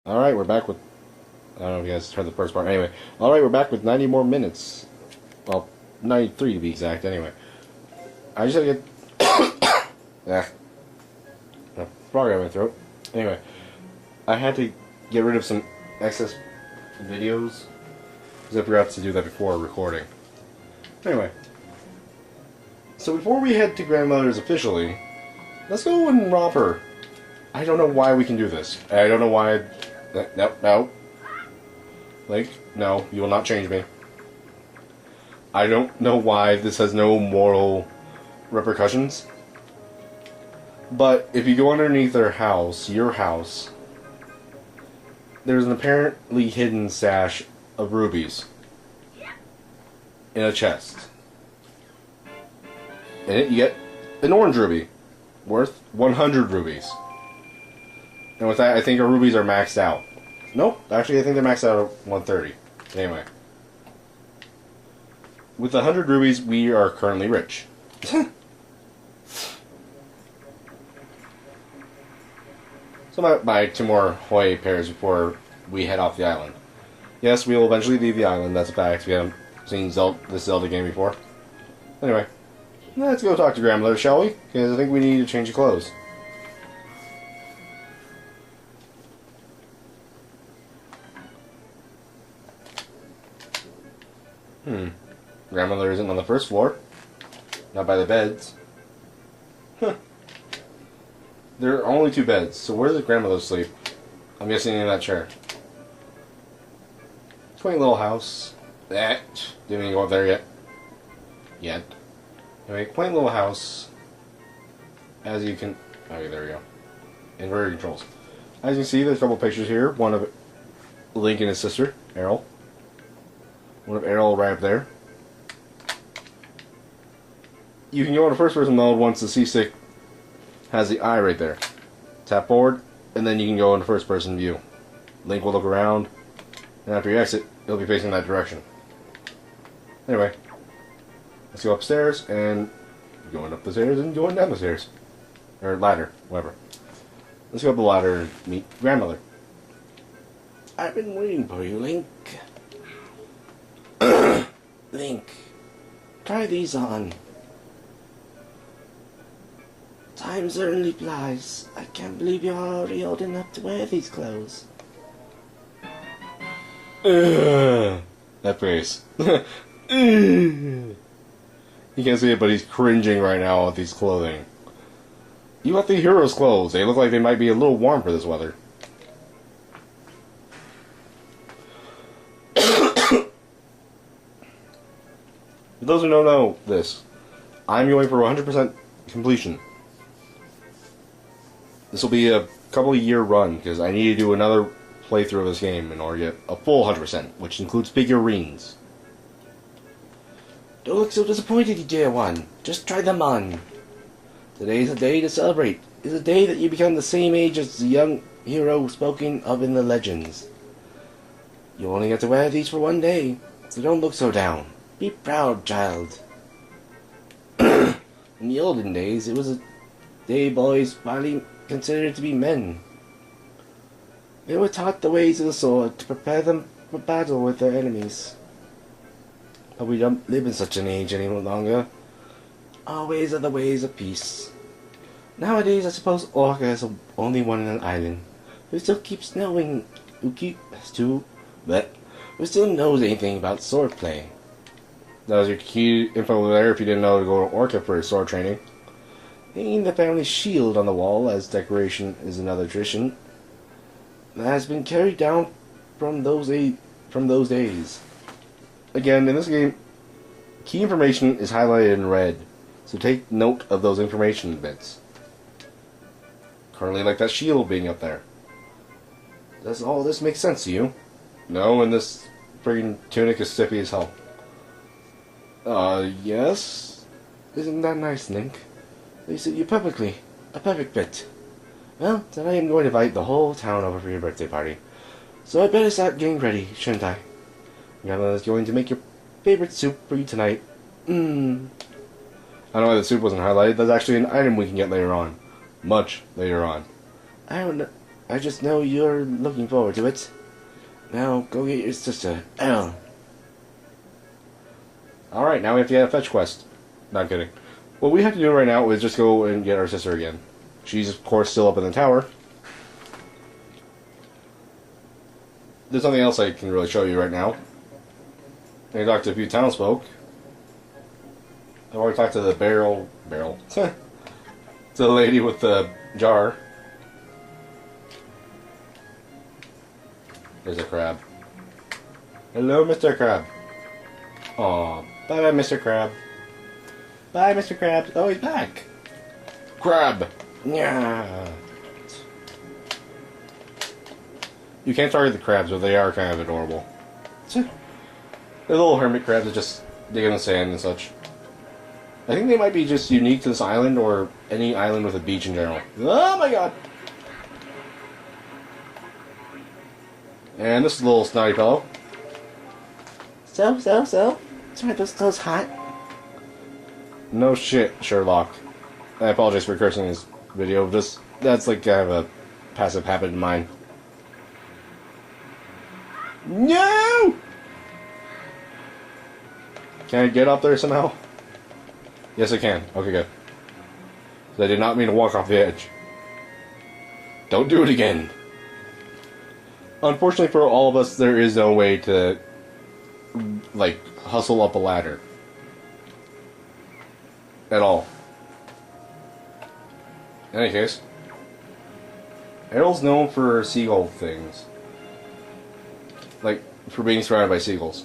Alright, we're back with... I don't know if you guys heard the first part. Anyway. Alright, we're back with 90 more minutes. Well, 93 to be exact, anyway. I just had to get... frog out of my throat. Anyway. I had to get rid of some excess videos. Because I forgot to do that before recording. Anyway. So before we head to grandmother's officially, let's go and rob her. I don't know why we can do this. I don't know why... No. Link, no, you will not change me. I don't know why this has no moral repercussions. But if you go underneath their house, your house, there's an apparently hidden stash of rubies in a chest. In it, you get an orange ruby worth 100 rubies. And with that, I think our rubies are maxed out. Nope, actually I think they're maxed out at 130. Anyway. With 100 rubies, we are currently rich. So I might buy 2 more Hoi pairs before we head off the island. Yes, we will eventually leave the island, that's a fact. We haven't seen this Zelda game before. Anyway, let's go talk to grandmother, shall we? Because I think we need to change of clothes. Grandmother isn't on the first floor. Not by the beds. Huh. There are only 2 beds, so where does grandmother sleep? I'm guessing in that chair. Quaint little house. Didn't even go up there yet. Anyway, quaint little house. As you can... Okay, there we go. Inverter controls. As you can see, there's a couple pictures here. One of Link and his sister, Errol. One of Errol right up there. You can go into first person mode once the C-stick has the eye right there. Tap forward, and then you can go into first person view. Link will look around, and after you exit, it'll be facing that direction. Anyway, let's go upstairs, and going up the stairs and going down the stairs. Or ladder, whatever. Let's go up the ladder and meet grandmother. I've been waiting for you, Link. Link, try these on. Time certainly flies. I can't believe you're already old enough to wear these clothes. That face. You can't see it, but he's cringing right now with these clothing. You got the hero's clothes. They look like they might be a little warm for this weather. For those who don't know this, I'm going for 100% completion. This will be a couple of year run, because I need to do another playthrough of this game in order to get a full 100%, which includes figurines. Don't look so disappointed, you dear one. Just try them on. Today's a day to celebrate. It's a day that you become the same age as the young hero spoken of in the legends. You only get to wear these for 1 day, so don't look so down. Be proud, child. In the olden days, it was a day boys finally considered to be men. They were taught the ways of the sword to prepare them for battle with their enemies. But we don't live in such an age any longer. Our ways are the ways of peace. Nowadays, I suppose Orca is the only one in an island who still keeps knowing, who still knows anything about swordplay. That was your key info there if you didn't know to go to Orca for sword training. Hanging the family shield on the wall as decoration is another tradition that has been carried down from those days. Again, in this game, key information is highlighted in red, so take note of those information bits. Currently like that shield being up there. Does all this make sense to you? No, and this friggin' tunic is stiffy as hell. Yes? Isn't that nice, Link? They suit you perfectly. A perfect fit. Well, then I am going to invite the whole town over for your birthday party. So I better start getting ready, shouldn't I? Grandma is going to make your favorite soup for you tonight. I don't know why the soup wasn't highlighted. That's actually an item we can get later on. Much later on. I I just know you're looking forward to it. Now, go get your sister, Elle. Alright, now we have to get a fetch quest. Not kidding. What we have to do right now is just go and get our sister again. She's, of course, still up in the tower. There's nothing else I can really show you right now. I talked to a few townsfolk. I've already talked to the barrel. To the lady with the jar. There's a crab. Hello, Mr. Crab. Aw, bye-bye, Mr. Crab. Bye, Mr. Crab. Oh, he's back. Crab. Yeah. You can't target the crabs, but they are kind of adorable. They're little hermit crabs that just dig in the sand and such. I think they might be just unique to this island or any island with a beach in general. Oh my god! And this little snotty fellow. So? Sorry, those hot? No shit, Sherlock. I apologize for cursing this video. That's like kind of a passive habit of mine. No! Can I get up there somehow? Yes, I can. Okay, good. I did not mean to walk off the edge. Don't do it again. Unfortunately for all of us, there is no way to, like, hustle up a ladder. At all. In any case, Errol's known for seagull things. Like, for being surrounded by seagulls.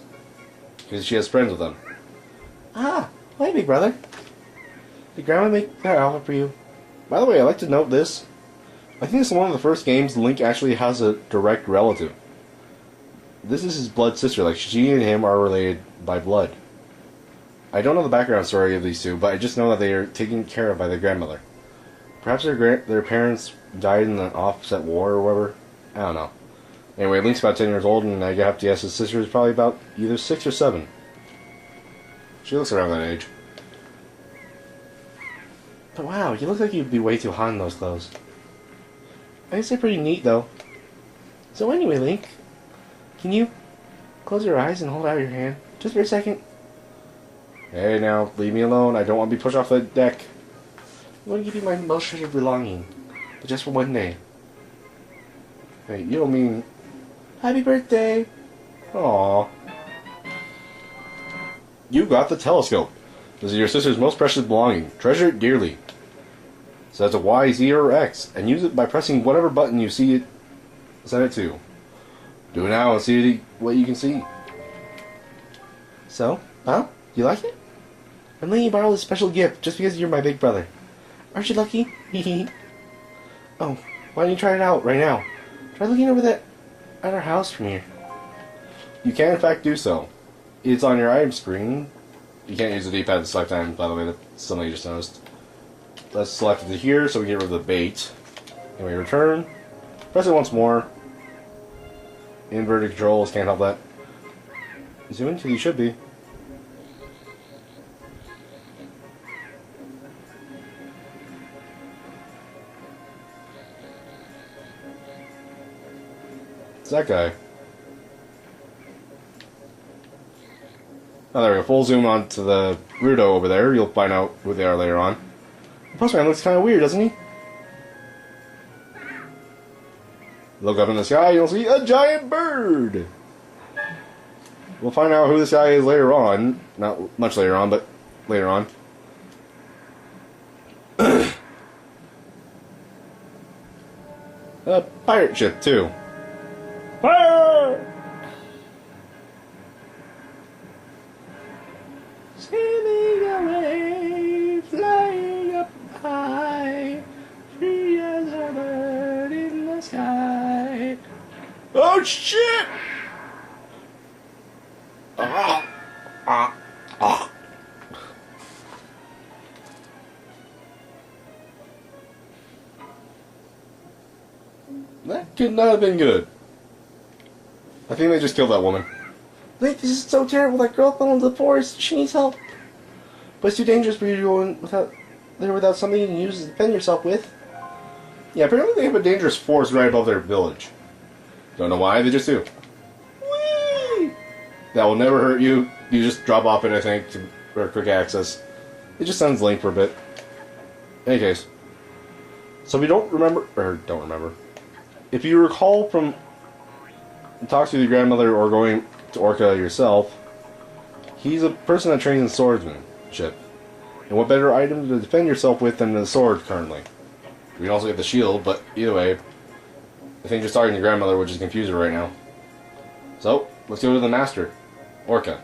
Because she has friends with them. Ah, hi, big brother. Did Grandma make that outfit for you? By the way, I'd like to note this. I think this is one of the first games Link actually has a direct relative. This is his blood sister, like she and him are related by blood. I don't know the background story of these two, but I just know that they are taken care of by their grandmother. Perhaps their parents died in the Offset War or whatever. I don't know. Anyway, Link's about 10 years old, and I have to guess his sister is probably about either 6 or 7. She looks around that age. But wow, you look like you'd be way too hot in those clothes. I guess they're pretty neat, though. So anyway, Link, can you close your eyes and hold out your hand? Just for a second. Hey, now, leave me alone. I don't want to be pushed off the deck. I want to give you my most treasured belonging, but just for one day. Hey, you don't mean... Happy birthday! Aww. You got the telescope. This is your sister's most precious belonging. Treasure it dearly. So that's a Y, Z, or X, and use it by pressing whatever button you see it set it to. Do it now and see what you can see. So, huh? You like it? I'm letting you borrow this special gift just because you're my big brother. Aren't you lucky? Oh, why don't you try it out right now? Try looking over at our house from here. You can in fact do so. It's on your item screen. You can't use the D-pad to select items, by the way. That's something you just noticed. Let's select it here so we get rid of the bait. And we return. Press it once more. Inverted controls, can't help that. Zoom in till you should be. It's that guy. Oh, there we go. Full zoom onto the Rudo over there. You'll find out who they are later on. The postman looks kind of weird, doesn't he? Look up in the sky, you'll see a giant bird! We'll find out who this guy is later on. Not much later on, but later on. A pirate ship, too. Fire! Sailing away, flying up high, free as a bird in the sky. Oh shit! That could not have been good. I think they just killed that woman. Link, this is so terrible. That girl fell into the forest. She needs help. But it's too dangerous for you to go in without something you can use to defend yourself with. Yeah, apparently they have a dangerous forest right above their village. Don't know why, they just do. Whee! That will never hurt you. You just drop off it, I think, for quick access. It just sounds lame for a bit. In any case. So if you don't remember, if you recall from talks to your grandmother or going to Orca yourself, he's a person that trains in swordsmanship. And what better item to defend yourself with than the sword currently? You can also get the shield, but either way, I think just talking to your grandmother would just confuse her right now. So, let's go to the master, Orca.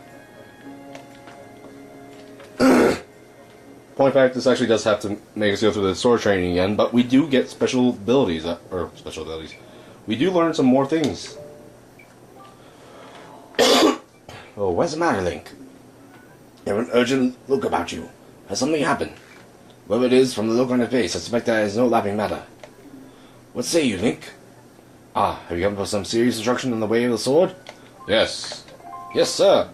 Point fact, this actually does have to make us go through the sword training again, but we do get special abilities. We do learn some more things. Oh, what's the matter, Link? You have an urgent look about you. Has something happened? Whatever it is, from the look on your face, I suspect that is no laughing matter. What say you, Link? Ah, have you come for some serious instruction in the way of the sword? Yes. Yes, sir.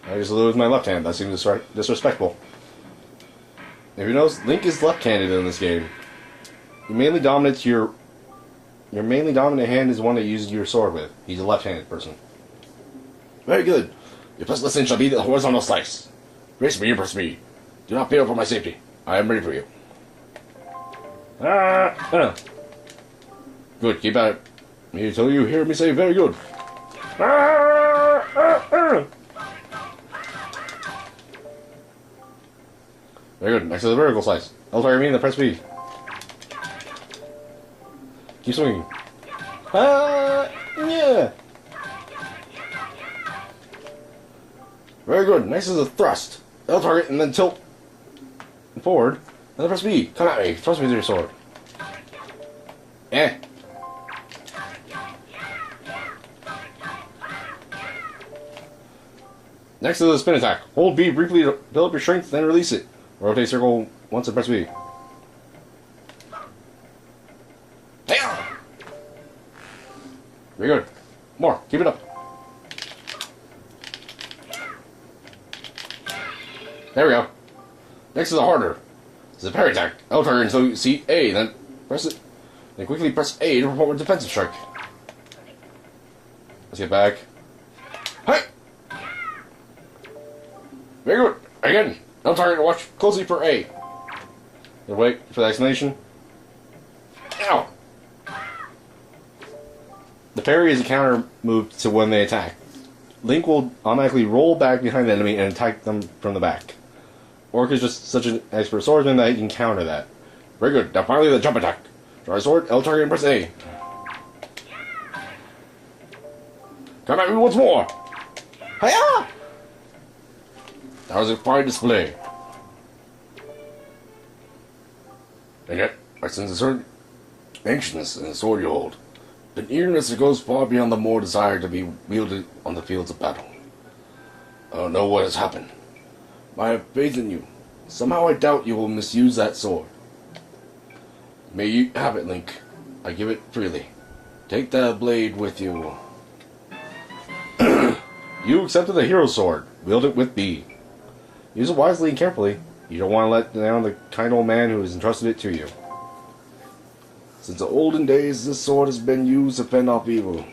I just lose my left hand. That seems disrespectful. If you notice, Link is left-handed in this game. Your mainly dominant hand is one that you use your sword with. He's a left-handed person. Very good. Your first lesson shall be the horizontal slice. Brace me, impress me. Do not fear for my safety. I am ready for you. Good, keep at it. Me tell you hear me say very good. Very good. Next to the vertical slice. L-target me and then press B. Keep swinging. Yeah. Very good. Next is the thrust. L-target and then tilt forward. And then press B. Come at me. Thrust me with your sword. Eh. Next is the spin attack. Hold B briefly to build up your strength, then release it. Rotate circle once and press B. Very good. More. Keep it up. There we go. Next is the harder. This is a parry attack. L-target until you see A, then press it. Then quickly press A to perform a defensive strike. Let's get back. Hey! Very good. Again. L-target, watch closely for A. Then wait for the exclamation. Ow! The parry is a counter move to when they attack. Link will automatically roll back behind the enemy and attack them from the back. Orc is just such an expert swordsman that he can counter that. Very good. Now finally the jump attack. Draw your sword, L-target, and press A. Come at me once more! Hiya! That was a fine display. And yet, I sense a certain anxiousness in the sword you hold. An eagerness that goes far beyond the more desire to be wielded on the fields of battle. I don't know what has happened. I have faith in you. Somehow I doubt you will misuse that sword. May you have it, Link. I give it freely. Take that blade with you. You accepted the hero sword. Wield it with B. Use it wisely and carefully. You don't want to let down the kind old man who has entrusted it to you. Since the olden days, this sword has been used to fend off evil.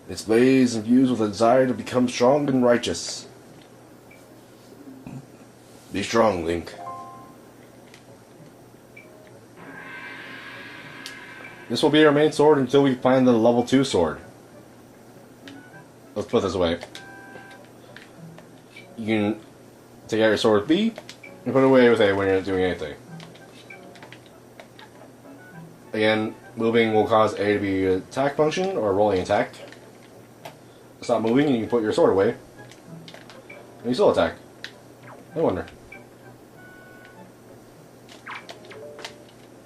Its blade is infused with a desire to become strong and righteous. Be strong, Link. This will be our main sword until we find the level 2 sword. Let's put this away. You can take out your sword with B and put it away with A when you're not doing anything. Again, moving will cause A to be an attack function or a rolling attack. Stop moving and you can put your sword away. And you still attack. No wonder.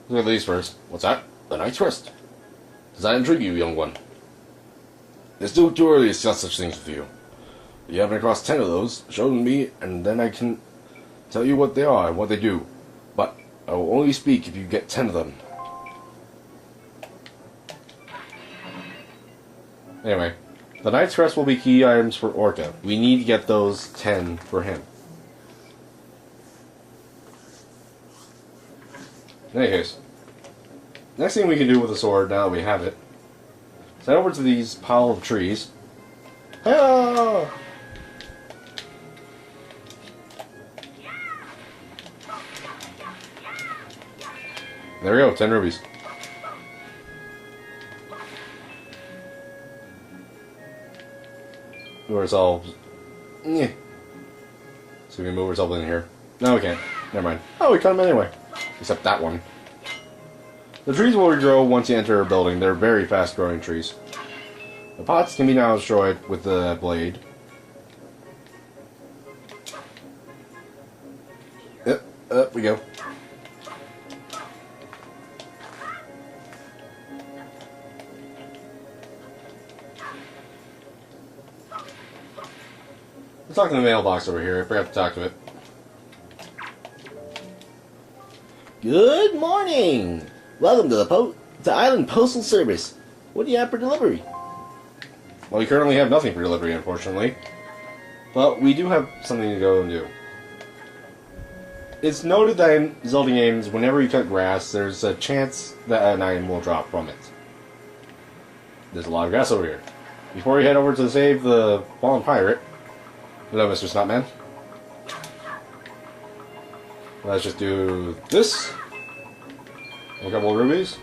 Look at these first. What's that? The Knight's Rest. Does that intrigue you, young one? It's still too early to discuss such things with you. If you happen across 10 of those, show them to me, and then I can tell you what they are and what they do. But I will only speak if you get 10 of them. Anyway, the Knight's Crest will be key items for Orca. We need to get those 10 for him. In any case, next thing we can do with the sword, now that we have it, is head over to these pile of trees. Ah! There we go, 10 rubies. Move ourselves. Yeah. So we can move ourselves in here. No, we can't. Never mind. Oh, we cut them anyway. Except that one. The trees will regrow once you enter a building. They're very fast growing trees. The pots can be now destroyed with the blade. Yep, up we go. Let's talk to the mailbox over here. I forgot to talk to it. Good morning! Welcome to the Island Postal Service. What do you have for delivery? Well, we currently have nothing for delivery, unfortunately. But we do have something to go and do. It's noted that in Zelda games, whenever you cut grass, there's a chance that an item will drop from it. There's a lot of grass over here. Before we head over to save the fallen pirate... Hello, Mr. Snotman. Let's just do this. A couple of rubies.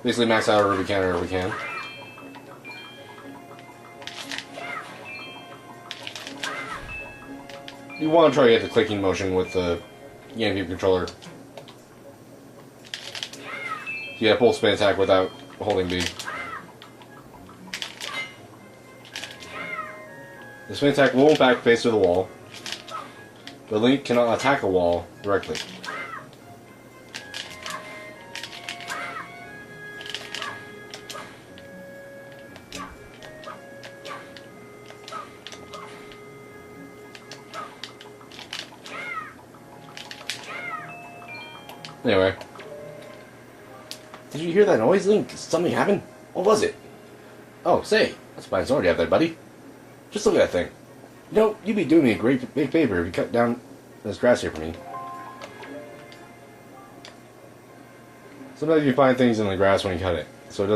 Basically max out our ruby counter if we can. You want to try to get the clicking motion with the GameCube controller. You get a full spin attack without holding B. The spin attack will in fact face to the wall. The Link cannot attack a wall directly. Anyway. Did you hear that noise, Link? Something happened? What was it? Oh, say, that's a fine sword you have there, buddy. Just look at that thing. You know, you'd be doing me a great big favor if you cut down this grass here for me. Sometimes you find things in the grass when you cut it, so it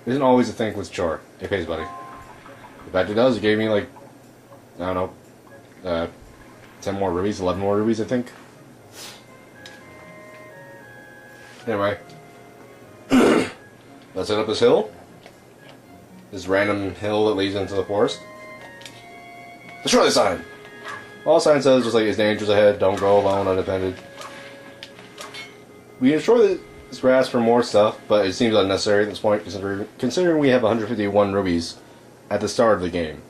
isn't always a thankless chore. It pays, buddy. In fact, it does. It gave me like, I don't know, 10 more rubies, 11 more rubies, I think. Anyway, let's head up this hill. This random hill that leads into the forest. Destroy the sign! All the sign says just like, it's dangerous ahead, don't go alone unattended. We destroy this grass for more stuff, but it seems unnecessary at this point, considering we have 151 rubies at the start of the game.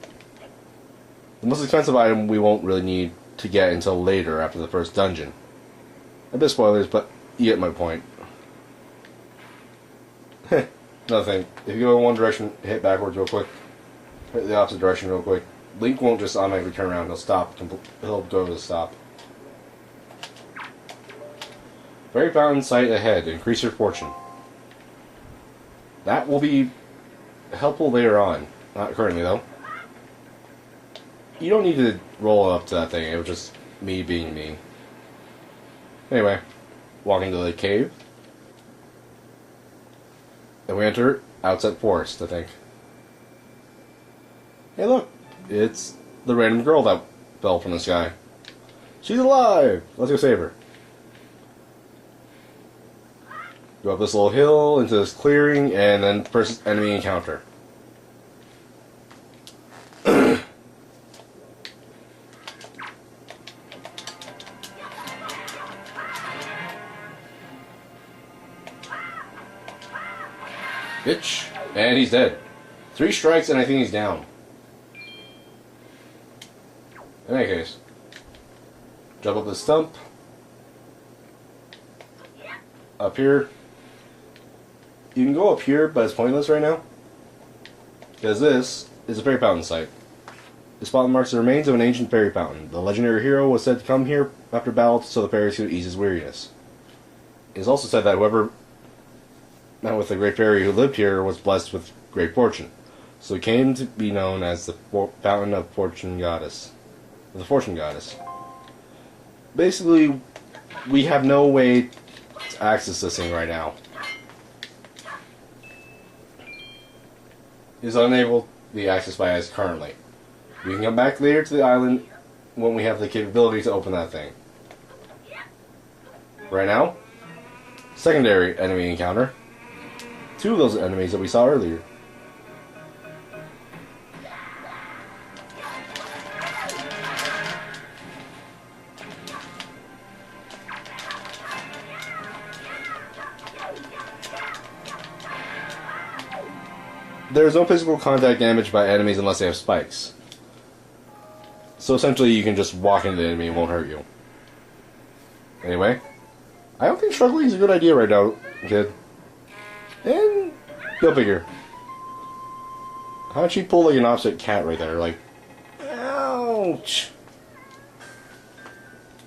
The most expensive item we won't really need to get until later after the first dungeon. A bit of spoilers, but you get my point. Another thing, if you go in one direction, hit backwards real quick, hit the opposite direction real quick, Link won't just automatically turn around, he'll stop, he'll go to stop. Fairy fountain sight ahead, increase your fortune. That will be helpful later on, not currently though. You don't need to roll up to that thing, it was just me being me. Anyway, walking to the cave. Then we enter Outset Forest, I think. Hey look, it's the random girl that fell from the sky. She's alive! Let's go save her. Go up this little hill, into this clearing, and then first enemy encounter. Bitch. And he's dead. 3 strikes and I think he's down. In any case. Jump up the stump. Up here. You can go up here, but it's pointless right now. Because this is a fairy fountain site. The spot marks the remains of an ancient fairy fountain. The legendary hero was said to come here after battle so the fairies could ease his weariness. It is also said that whoever met with the great fairy who lived here was blessed with great fortune. So it came to be known as the Fountain of Fortune Goddess. The Fortune Goddess. Basically, we have no way Let's access this thing right now. Is unable to be accessed by us currently. We can come back later to the island when we have the capability to open that thing. Right now, secondary enemy encounter. 2 of those enemies that we saw earlier. There is no physical contact damage by enemies unless they have spikes. So essentially you can just walk into the enemy and it won't hurt you. Anyway, I don't think struggling is a good idea right now, kid. And go figure. How'd she pull like an Outset cat right there? Like, ouch.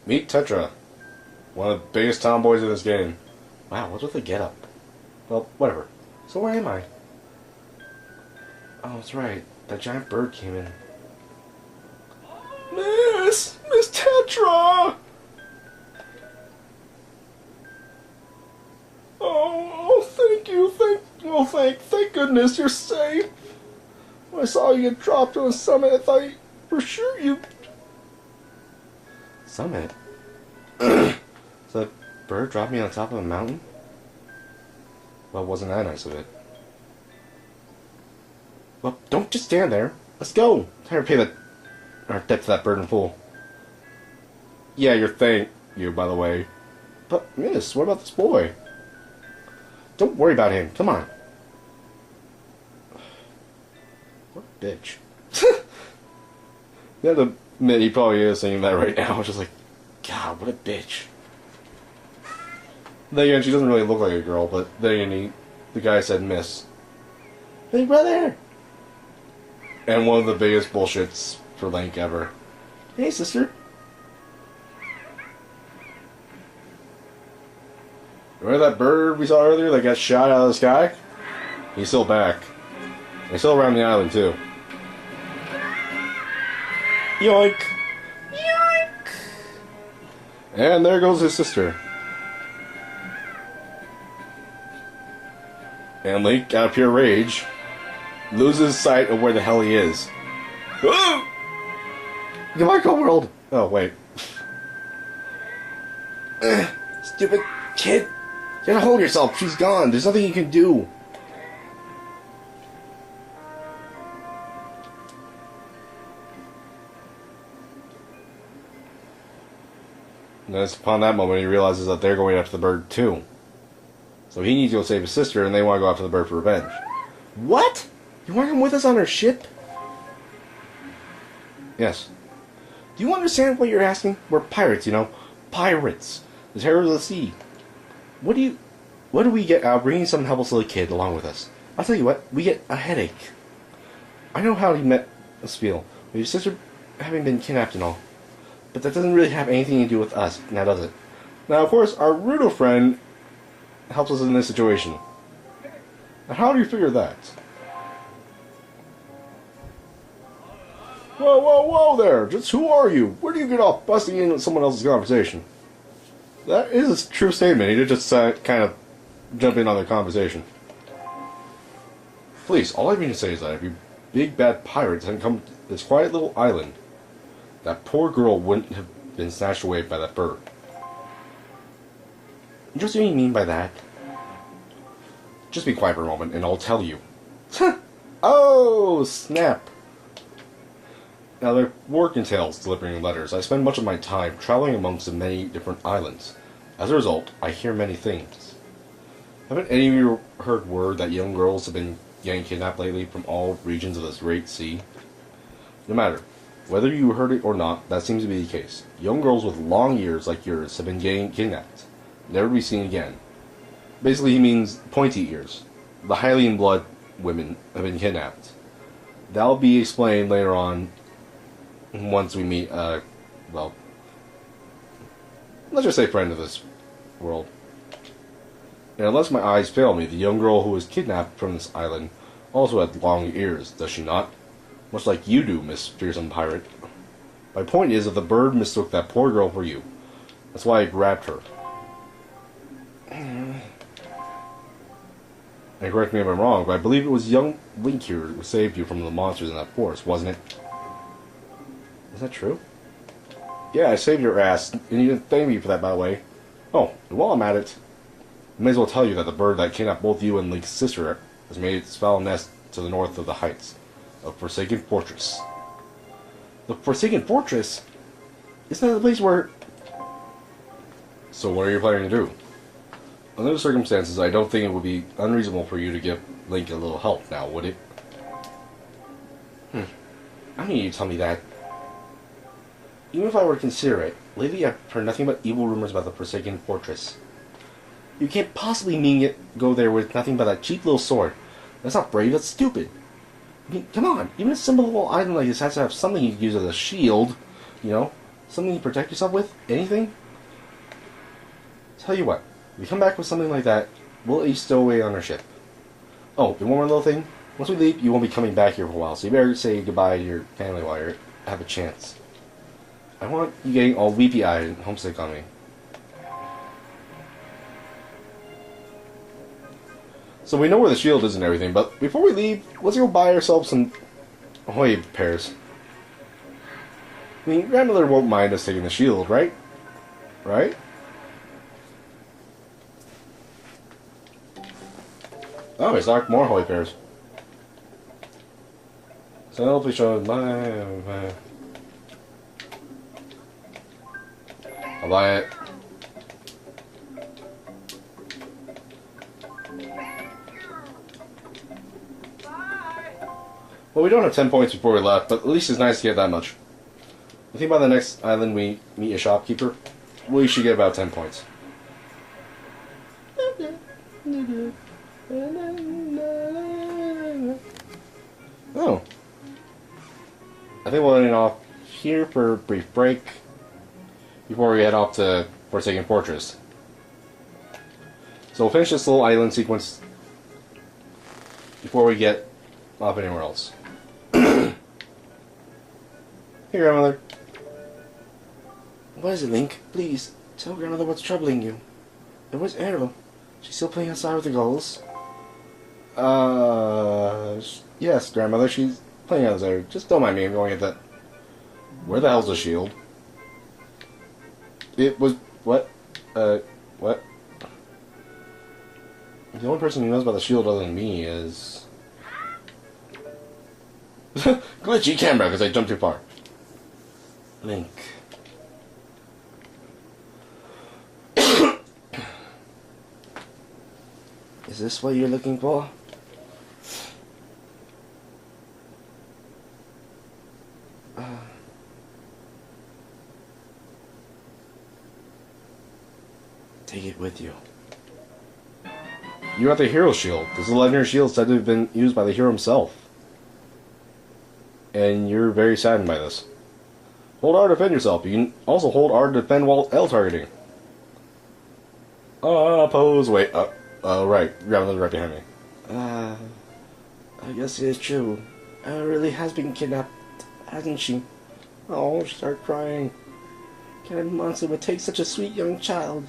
Meet Tetra, one of the biggest tomboys in this game. Wow, what's with the getup? Well, whatever. So where am I? Oh, that's right. That giant bird came in. Miss Tetra! Oh, thank you, thank goodness you're safe. When I saw you get dropped on a summit, I thought for sure you... Summit? So that bird dropped me on top of a mountain? Well, wasn't that nice of it? Well, don't just stand there. Let's go. Time to pay our debt to that bird in full. Yeah, thank you, by the way. But, miss, what about this boy? Don't worry about him. Come on. What a bitch. You have to admit, he probably is saying that right now. Just like, God, what a bitch. Then again, she doesn't really look like a girl, but then again, the guy said miss. Hey, brother! And one of the biggest bullshits for Link ever. Hey, sister. Remember that bird we saw earlier that got shot out of the sky? He's still back. He's still around the island, too. Yoink! Yoink! And there goes his sister. And Link, out of pure rage, loses sight of where the hell he is. Goodbye, cold world! Oh, wait. Stupid kid! You gotta hold yourself, she's gone, there's nothing you can do. And then it's upon that moment he realizes that they're going after the bird too. So he needs to go save his sister, and they want to go after the bird for revenge. What? You want to come with us on our ship? Yes. Do you understand what you're asking? We're pirates, you know. Pirates. The terror of the sea. What do we get out of bringing some helpless little kid along with us? I'll tell you what, we get a headache. I know how he met us feel, with your sister having been kidnapped and all. But that doesn't really have anything to do with us, now does it? Now, of course, our Rudo friend helps us in this situation. Now, how do you figure that? Whoa, whoa, whoa there! Just who are you? Where do you get off busting in with someone else's conversation? That is a true statement. He did just kind of jump in on their conversation. Please, all I mean to say is that if you big bad pirates hadn't come to this quiet little island, that poor girl wouldn't have been snatched away by that bird. Just what do you mean by that? Just be quiet for a moment and I'll tell you. Oh, snap! Now, their work entails delivering letters. I spend much of my time traveling amongst the many different islands. As a result, I hear many things. Haven't any of you heard word that young girls have been getting kidnapped lately from all regions of this great sea? No matter, whether you heard it or not, that seems to be the case. Young girls with long ears like yours have been getting kidnapped. Never to be seen again. Basically, he means pointy ears. The Hylian blood women have been kidnapped. That'll be explained later on once we meet, well, let's just say friend of this world. And unless my eyes fail me, the young girl who was kidnapped from this island also had long ears, does she not? Much like you do, Miss Fearsome Pirate. My point is that the bird mistook that poor girl for you. That's why I grabbed her. And correct me if I'm wrong, but I believe it was young Link here who saved you from the monsters in that forest, wasn't it? Is that true? Yeah, I saved your ass, and you didn't thank me for that, by the way. Oh, and while I'm at it, I may as well tell you that the bird that kidnapped both you and Link's sister has made its foul nest to the north of the heights of Forsaken Fortress. The Forsaken Fortress? Isn't that the place where... So what are you planning to do? Under the circumstances, I don't think it would be unreasonable for you to give Link a little help now, would it? I don't need you to tell me that. Even if I were to consider it, lately I've heard nothing but evil rumors about the Forsaken Fortress. You can't possibly mean it go there with nothing but that cheap little sword. That's not brave, that's stupid. I mean, come on, even a simple little item like this has to have something you can use as a shield, you know? Something you protect yourself with? Anything? Tell you what, if you come back with something like that, we'll at least stow away on our ship. Oh, and one more little thing. Once we leave, you won't be coming back here for a while, so you better say goodbye to your family while you have a chance. I want you getting all weepy-eyed and homesick on me. So we know where the shield is and everything, but before we leave, let's go buy ourselves some Ahoy pears. I mean, grandmother won't mind us taking the shield, right? Right? Oh, we stocked more Ahoy pears. So hopefully show my... I'll buy it. Well, we don't have 10 points before we left, but at least it's nice to get that much. I think by the next island we meet a shopkeeper, we should get about 10 points. Oh. I think we'll end it off here for a brief break before we head off to Forsaken Fortress. So we'll finish this little island sequence before we get off anywhere else. Hey, Grandmother. What is it, Link? Please, tell Grandmother what's troubling you. And where's Arrow? She's still playing outside with the gulls? Yes, Grandmother, she's playing outside. Just don't mind me, I'm going at that. Where the hell's the shield? It was... What? What? The only person who knows about the shield other than me is... Glitchy camera, because I jumped too far. Link. Is this what you're looking for? Take it with you. You got the hero shield. This is a legendary shield said to have been used by the hero himself. And you're very saddened by this. Hold R to defend yourself. You can also hold R to defend while L targeting. Pose. Wait. Right. Grandmother's right behind me. I guess it is true. Ella really has been kidnapped, hasn't she? Oh, she started crying. Can't a monster would take such a sweet young child?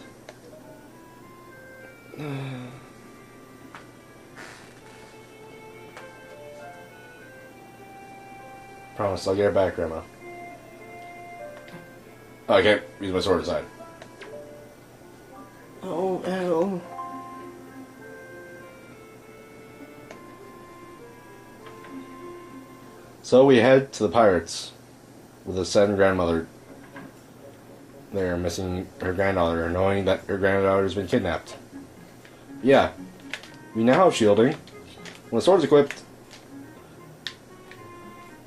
Promise, I'll get her back, Grandma. Oh, I can't use my sword aside. Oh, Elle. So we head to the pirates with a sad grandmother. They're missing her granddaughter, knowing that her granddaughter has been kidnapped. Yeah, we now have shielding. When the sword is equipped,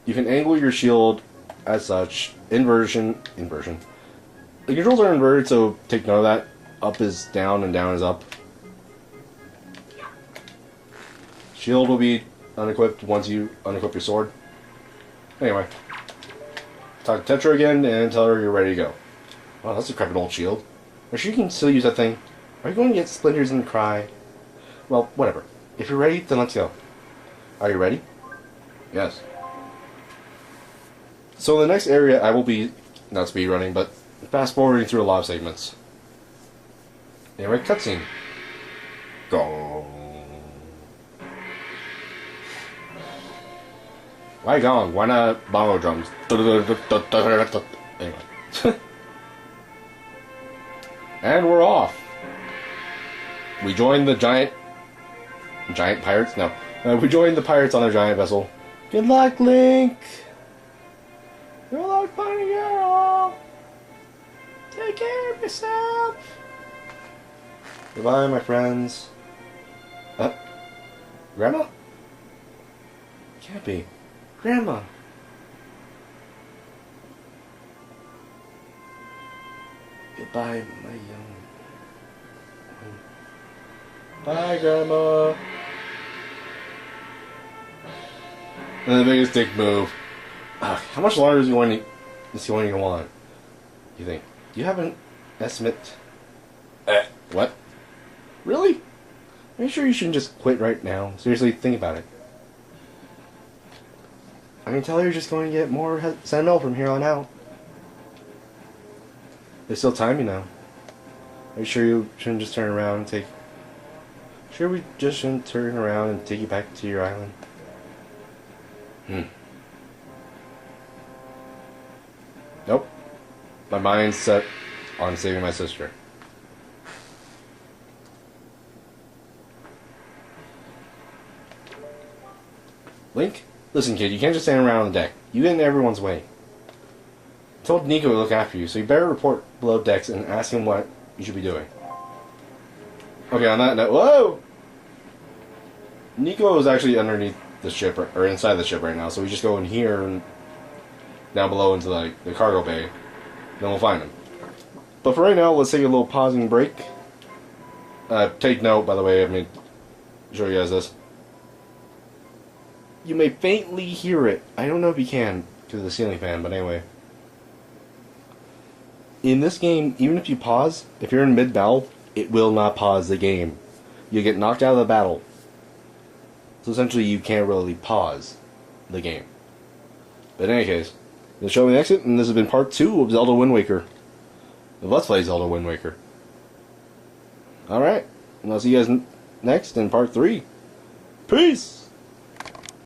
you can angle your shield as such. Inversion. The controls are inverted, so take note of that. Up is down and down is up. Shield will be unequipped once you unequip your sword. Anyway, talk to Tetra again and tell her you're ready to go. Wow, that's a decrepit old shield. Are you sure you can still use that thing? Are you going to get splinters and cry? Well, whatever. If you're ready, then let's go. Are you ready? Yes. So in the next area, I will be, not speedrunning, but fast forwarding through a lot of segments. Anyway, cutscene. Gong. Why gong? Why not bongo drums? Anyway. And we're off. We joined the giant pirates? No. We joined the pirates on a giant vessel. Good luck, Link! Good luck, bunny girl! Take care of yourself! Goodbye, my friends. Grandma? Can't be. Grandma! Goodbye, my young... Bye, Grandma! And the biggest dick move. How much longer is he going to go on? You think? Do you have an estimate? What? Really? Are you sure you shouldn't just quit right now? Seriously, think about it. I can tell you're just going to get more sentimental from here on out. There's still time, you know. Are you sure you shouldn't just turn around and take... Sure we just shouldn't turn around and take you back to your island? Nope. My mind's set on saving my sister. Link? Listen, kid, you can't just stand around on the deck. You get in everyone's way. I told Nico to look after you, so you better report below decks and ask him what you should be doing. Okay, on that note... Whoa! Nico is actually underneath the ship, or inside the ship right now, so we just go in here and down below into like the cargo bay. Then we'll find him. But for right now, let's take a little pausing break. Take note, by the way, I'm going to show you guys this. You may faintly hear it. I don't know if you can, because of the ceiling fan, but anyway. In this game, even if you pause, if you're in mid-battle, it will not pause the game. You get knocked out of the battle. So essentially, you can't really pause the game. But in any case, this is Showmetotheexit, and this has been part 2 of Zelda Wind Waker. Let's play Zelda Wind Waker. Alright, and I'll see you guys next in part 3. Peace!